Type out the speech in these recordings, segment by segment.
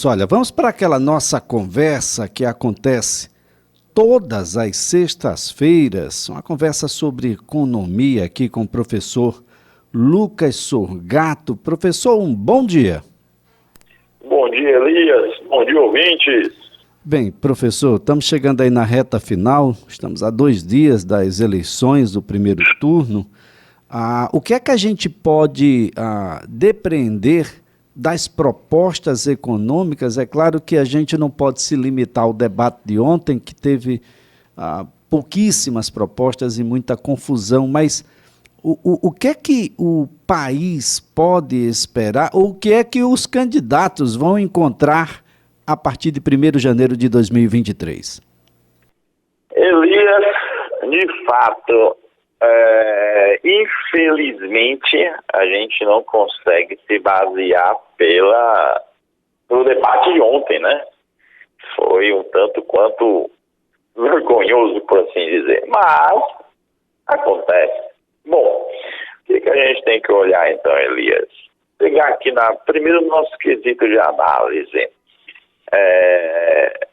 Olha, vamos para aquela nossa conversa que acontece todas as sextas-feiras, uma conversa sobre economia aqui com o professor Lucas Sorgato. Professor, um bom dia. Bom dia, Elias. Bom dia, ouvintes. Bem, professor, estamos chegando aí na reta final, estamos a 2 dias das eleições do primeiro turno. O que é que a gente pode depreender das propostas econômicas? É claro que a gente não pode se limitar ao debate de ontem, que teve pouquíssimas propostas e muita confusão, mas o que é que o país pode esperar, ou o que é que os candidatos vão encontrar a partir de 1º de janeiro de 2023? Elias, de fato, infelizmente, a gente não consegue se basear pelo debate de ontem, né? Foi um tanto quanto vergonhoso, por assim dizer. Mas acontece. Bom, o que a gente tem que olhar então, Elias? Pegar aqui primeiro no nosso quesito de análise.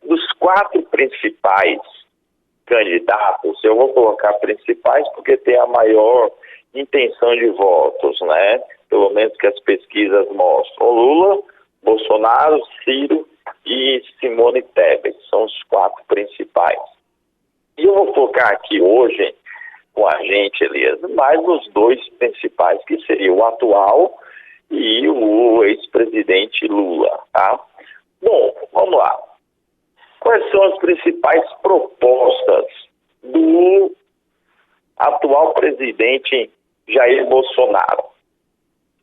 Dos 4 principais candidatos, eu vou colocar principais porque tem a maior intenção de votos, né? Pelo menos que as pesquisas mostram. Lula, Bolsonaro, Ciro e Simone Tebet são os 4 principais. E eu vou focar aqui hoje com a gente, Elias, mais nos 2 principais, que seria o atual e o ex-presidente Lula, tá? Bom, vamos lá. Quais são as principais propostas do atual presidente Jair Bolsonaro?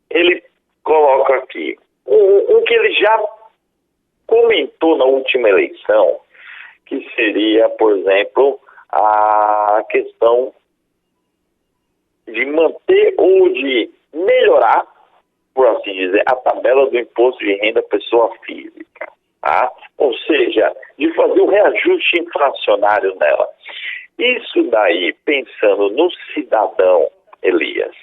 Ele coloca aqui um que ele já comentou na última eleição, que seria, por exemplo, a questão de manter ou de melhorar, por assim dizer, a tabela do imposto de renda pessoa física. Tá? Ou seja, de fazer o reajuste inflacionário nela. Isso daí, pensando no cidadão, Elias,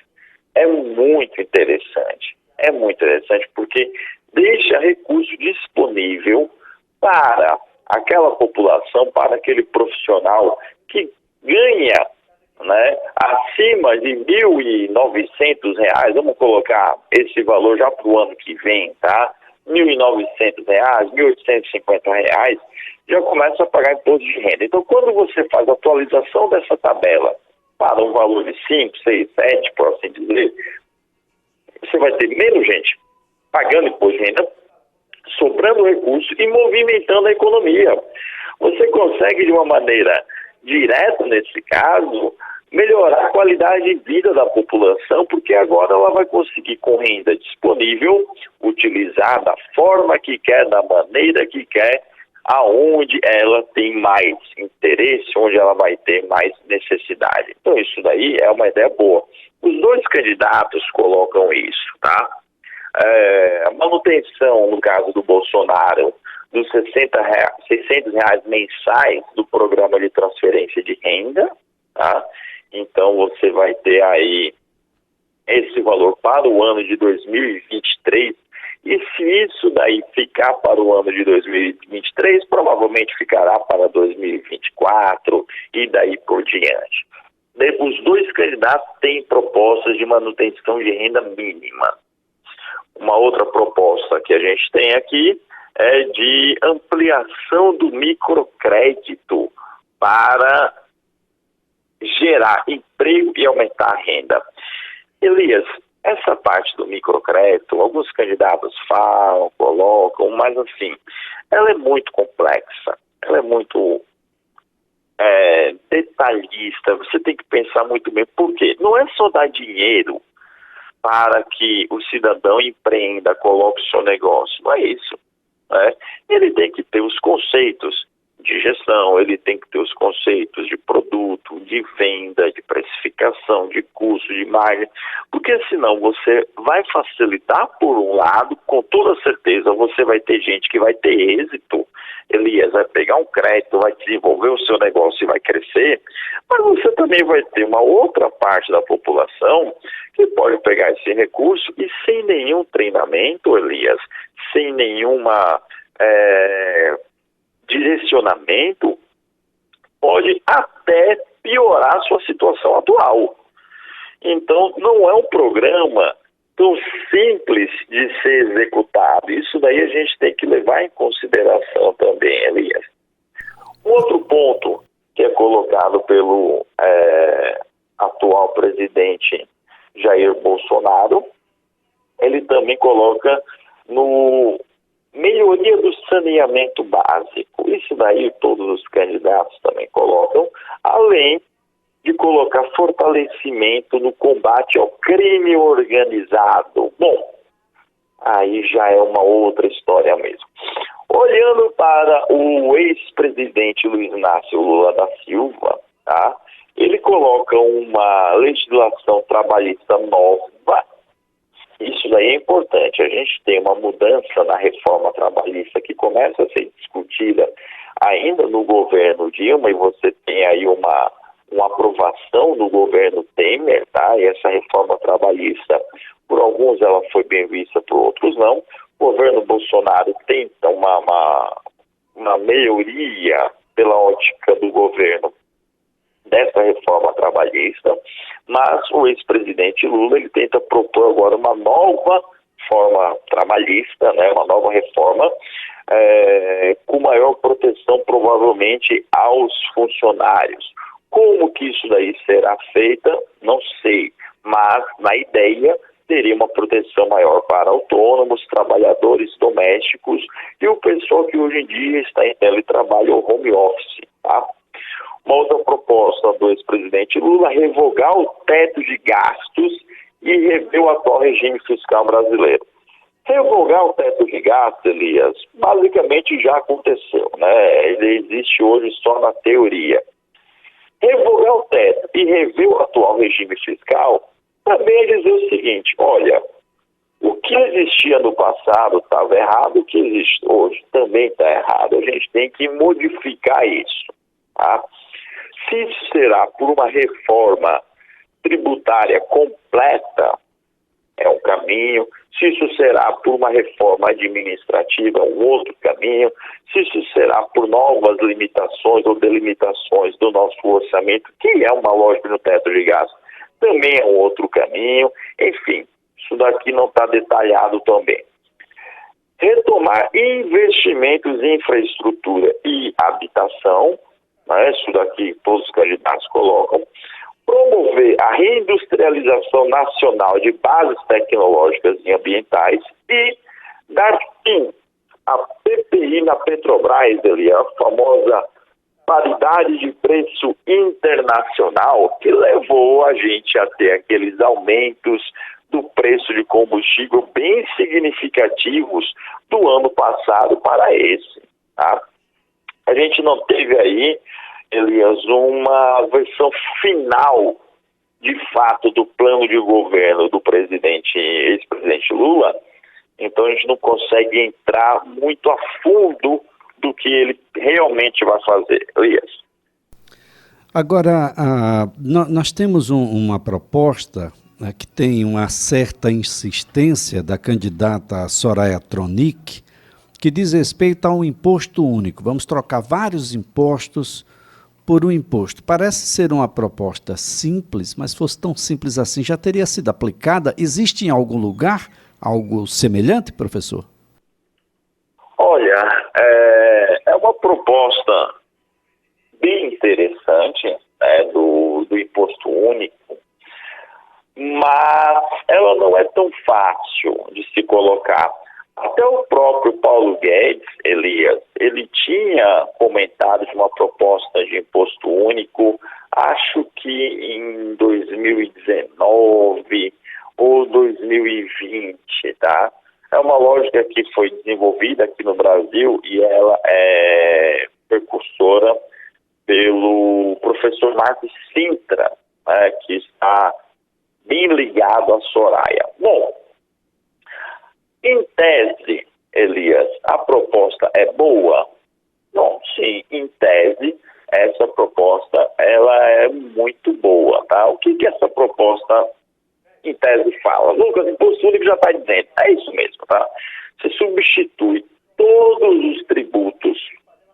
é muito interessante. É muito interessante porque deixa recurso disponível para aquela população, para aquele profissional que ganha, né, acima de R$ 1.900, vamos colocar esse valor já para o ano que vem, tá? R$ 1.900, R$ 1.850, já começa a pagar imposto de renda. Então, quando você faz a atualização dessa tabela para um valor de 5, 6, 7, por assim dizer, você vai ter menos gente pagando imposto de renda, sobrando recursos e movimentando a economia. Você consegue, de uma maneira direta, nesse caso, melhorar a qualidade de vida da população, porque agora ela vai conseguir, com renda disponível, utilizar da forma que quer, da maneira que quer, aonde ela tem mais interesse, onde ela vai ter mais necessidade. Então isso daí é uma ideia boa. Os 2 candidatos colocam isso, tá? A manutenção, no caso do Bolsonaro, dos R$ 600 mensais do programa de transferência de renda, tá? Então você vai ter aí esse valor para o ano de 2023, e se isso daí ficar para o ano de 2023, provavelmente ficará para 2024 e daí por diante. Os 2 candidatos têm propostas de manutenção de renda mínima. Uma outra proposta que a gente tem aqui é de ampliação do microcrédito para gerar emprego e aumentar a renda. Elias, essa parte do microcrédito, alguns candidatos falam, colocam, mas assim, ela é muito complexa, ela é muito detalhista, você tem que pensar muito bem, por quê? Não é só dar dinheiro para que o cidadão empreenda, coloque o seu negócio, não é isso. Né? Ele tem que ter os conceitos de gestão, ele tem que ter os conceitos de produto, de venda, de precificação, de custo, de margem, porque senão você vai facilitar por um lado, com toda certeza você vai ter gente que vai ter êxito, Elias vai pegar um crédito, vai desenvolver o seu negócio e vai crescer, mas você também vai ter uma outra parte da população que pode pegar esse recurso e sem nenhum treinamento, Elias, sem nenhuma direcionamento, pode até piorar a sua situação atual. Então, não é um programa tão simples de ser executado. Isso daí a gente tem que levar em consideração também, Elias. Um outro ponto que é colocado pelo atual presidente Jair Bolsonaro, ele também coloca no melhoria do saneamento básico. Isso daí todos os candidatos também colocam, além de colocar fortalecimento no combate ao crime organizado. Bom, aí já é uma outra história mesmo. Olhando para o ex-presidente Luiz Inácio Lula da Silva, tá? Ele coloca uma legislação trabalhista nova. Isso daí é importante. A gente tem uma mudança na reforma trabalhista que começa a ser discutida ainda no governo Dilma, e você tem aí uma aprovação no governo Temer, tá? E essa reforma trabalhista, por alguns ela foi bem vista, por outros não. O governo Bolsonaro tenta uma melhoria pela ótica do governo dessa reforma trabalhista, mas o ex-presidente Lula, ele tenta propor agora uma nova forma trabalhista, né, uma nova reforma, com maior proteção provavelmente aos funcionários. Como que isso daí será feita, não sei, mas na ideia teria uma proteção maior para autônomos, trabalhadores domésticos e o pessoal que hoje em dia está em teletrabalho ou home office, tá? Uma outra proposta do ex-presidente Lula, revogar o teto de gastos e rever o atual regime fiscal brasileiro. Revogar o teto de gastos, Elias, basicamente já aconteceu, né? Ele existe hoje só na teoria. Revogar o teto e rever o atual regime fiscal também é dizer o seguinte: olha, o que existia no passado estava errado, o que existe hoje também está errado. A gente tem que modificar isso, tá? Se isso será por uma reforma tributária completa, é um caminho. Se isso será por uma reforma administrativa, é um outro caminho. Se isso será por novas limitações ou delimitações do nosso orçamento, que é uma lógica no teto de gastos, também é um outro caminho. Enfim, isso daqui não está detalhado também. Retomar investimentos em infraestrutura e habitação, né? Isso daqui todos os candidatos colocam. Promover a reindustrialização nacional de bases tecnológicas e ambientais e dar fim à PPI na Petrobras, ali, a famosa paridade de preço internacional, que levou a gente a ter aqueles aumentos do preço de combustível bem significativos do ano passado para esse, tá? A gente não teve aí, Elias, uma versão final, de fato, do plano de governo do ex-presidente Lula. Então a gente não consegue entrar muito a fundo do que ele realmente vai fazer, Elias. Agora, nós temos uma proposta, né, que tem uma certa insistência da candidata Soraya Tronic, que diz respeito a um imposto único. Vamos trocar vários impostos por um imposto. Parece ser uma proposta simples, mas se fosse tão simples assim, já teria sido aplicada. Existe em algum lugar algo semelhante, professor? Olha, é uma proposta bem interessante, né, do imposto único, mas ela não é tão fácil de se colocar. Até o próprio Paulo Guedes, Elias, ele tinha comentado de uma proposta de imposto único, acho que em 2019 ou 2020, tá? É uma lógica que foi desenvolvida aqui no Brasil e ela é precursora pelo professor Marcos Sintra, né, que está bem ligado à Soraya. Bom, em tese, Elias, a proposta é boa? Bom, sim, em tese, essa proposta ela é muito boa, tá? O que essa proposta, em tese, fala? Lucas, imposto único já está dizendo, é isso mesmo, tá? Você substitui todos os tributos,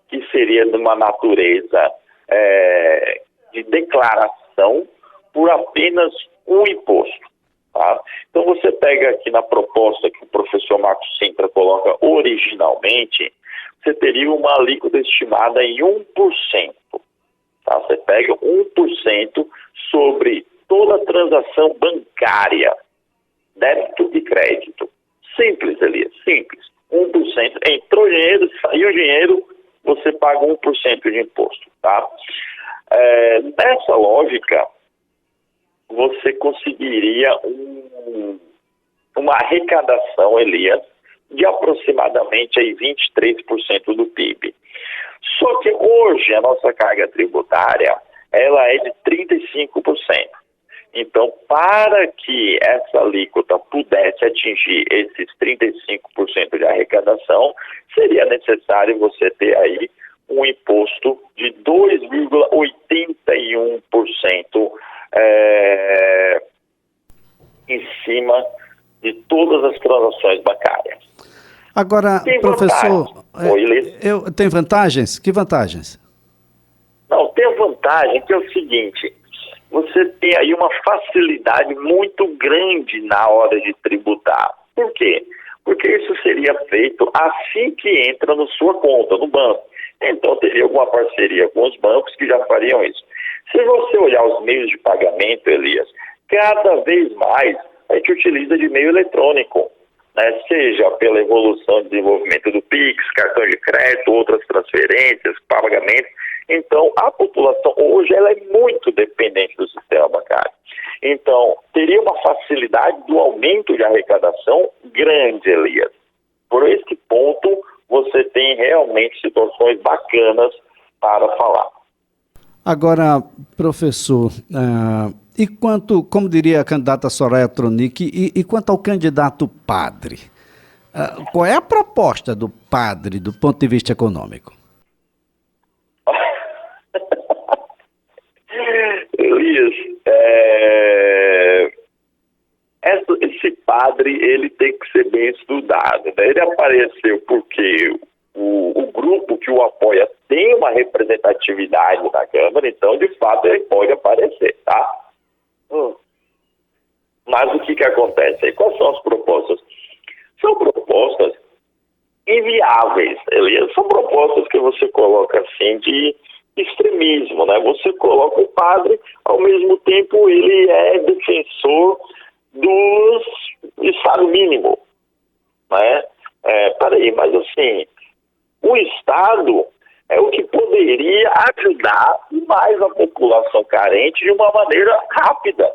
que seria de uma natureza de declaração por apenas um imposto. Tá? Então você pega aqui na proposta que o professor Marcos Sintra coloca originalmente, você teria uma alíquota estimada em 1%. Tá? Você pega 1% sobre toda transação bancária, débito e crédito. Simples, Elias, simples. 1%. Entrou dinheiro, saiu dinheiro, você paga 1% de imposto. Tá? Nessa lógica, você conseguiria uma arrecadação, Elias, de aproximadamente aí 23% do PIB. Só que hoje a nossa carga tributária ela é de 35%. Então, para que essa alíquota pudesse atingir esses 35% de arrecadação, seria necessário você ter aí um imposto de 2,81% em cima de todas as transações bancárias. Agora, tem professor, tem vantagens? Que vantagens? Não, tem a vantagem que é o seguinte, você tem aí uma facilidade muito grande na hora de tributar. Por quê? Porque isso seria feito assim que entra na sua conta, no banco. Então teria alguma parceria com os bancos que já fariam isso. Se você olhar os meios de pagamento, Elias, cada vez mais a gente utiliza de meio eletrônico, né? Seja pela evolução e desenvolvimento do Pix, cartão de crédito, outras transferências, pagamentos. Então, a população hoje ela é muito dependente do sistema bancário. Então, teria uma facilidade do aumento de arrecadação grande, Elias. Por esse ponto, você tem realmente situações bacanas para falar. Agora, professor, e quanto, como diria a candidata Soraya Tronic, e quanto ao candidato padre? Qual é a proposta do padre do ponto de vista econômico? Elias, esse padre ele tem que ser bem estudado, né? Ele apareceu porque o grupo que o apoia tem uma representatividade na Câmara, então de fato ele pode aparecer, tá? Mas o que acontece aí? Quais são as propostas? São propostas inviáveis, Elias. São propostas que você coloca assim de extremismo, né? Você coloca o padre, ao mesmo tempo ele é defensor do Estado mínimo, né? Peraí, mas assim, o Estado é o que poderia ajudar mais a população carente de uma maneira rápida.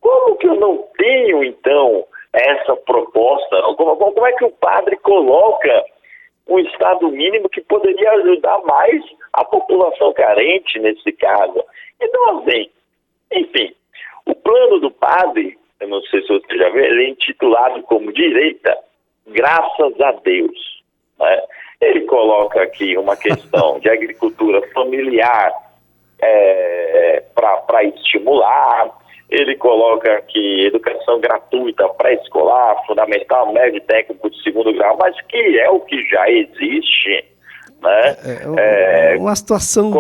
Como que eu não tenho, então, essa proposta? Como é que o padre coloca um Estado mínimo que poderia ajudar mais a população carente nesse caso? Então, assim, enfim, o plano do padre, eu não sei se você já viu, ele é intitulado como Direita, Graças a Deus, né? Ele coloca aqui uma questão de agricultura familiar para estimular. Ele coloca aqui educação gratuita pré-escolar, fundamental, médio, técnico de segundo grau, mas que é o que já existe, né? Uma situação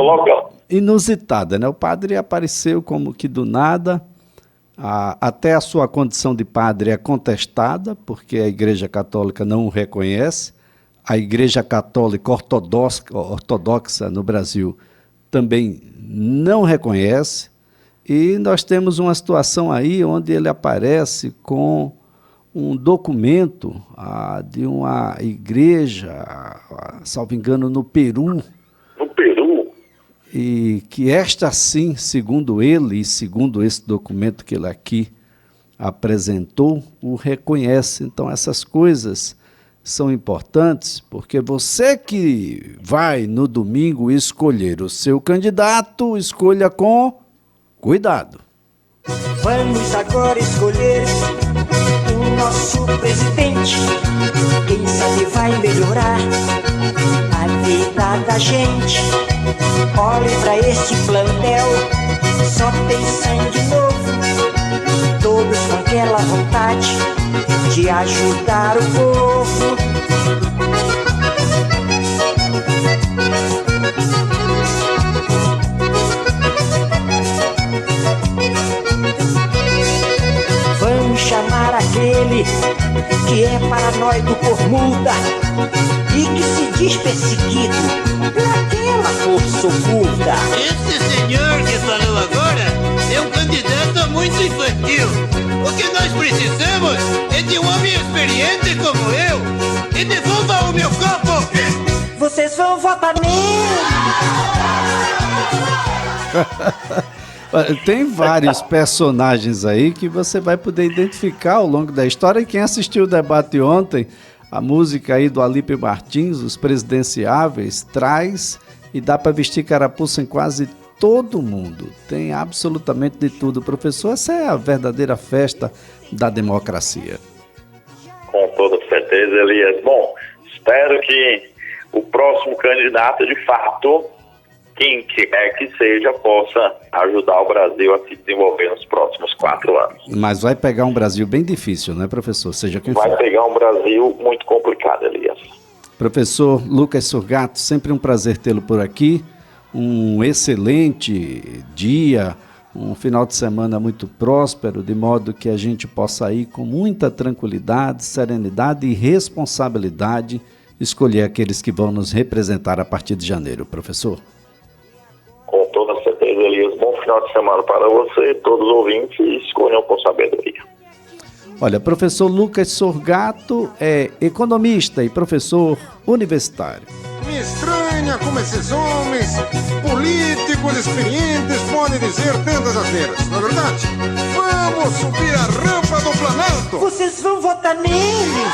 inusitada, né? O padre apareceu como que do nada, até a sua condição de padre é contestada, porque a Igreja Católica não o reconhece, a Igreja Católica ortodoxa no Brasil também não reconhece, e nós temos uma situação aí onde ele aparece com um documento de uma igreja, salvo engano, no Peru. No Peru? E que esta sim, segundo ele e segundo esse documento que ele aqui apresentou, o reconhece. Então essas coisas são importantes, porque você que vai no domingo escolher o seu candidato, escolha com cuidado. Vamos agora escolher o nosso presidente. Quem sabe vai melhorar a vida da gente. Olhe pra este plantel, só tem sangue novo. Todos com aquela vontade de ajudar o povo. perseguido naquela força oculta. Esse senhor que falou agora é um candidato muito infantil. O que nós precisamos é de um homem experiente como eu. E devolva o meu copo. Vocês vão votar nele. Tem vários personagens aí que você vai poder identificar ao longo da história. E quem assistiu o debate ontem, a música aí do Alípio Martins, Os Presidenciáveis, traz e dá para vestir carapuça em quase todo mundo. Tem absolutamente de tudo. Professor, essa é a verdadeira festa da democracia. Com toda certeza, Elias. Bom, espero que o próximo candidato, de fato, quem quer que seja, possa ajudar o Brasil a se desenvolver nos próximos 4 anos. Mas vai pegar um Brasil bem difícil, né, professor? Seja quem for. Vai pegar um Brasil muito complicado, Elias. Professor Lucas Surgato, sempre um prazer tê-lo por aqui. Um excelente dia, um final de semana muito próspero, de modo que a gente possa ir com muita tranquilidade, serenidade e responsabilidade escolher aqueles que vão nos representar a partir de janeiro, professor. Com toda certeza, Elias. Bom final de semana para você, todos os ouvintes, e escolham com sabedoria. Olha, professor Lucas Surgato é economista e professor universitário. Me estranha como esses homens políticos experientes podem dizer tantas asneiras, não é verdade? Vamos subir a rampa do Planalto! Vocês vão votar nele.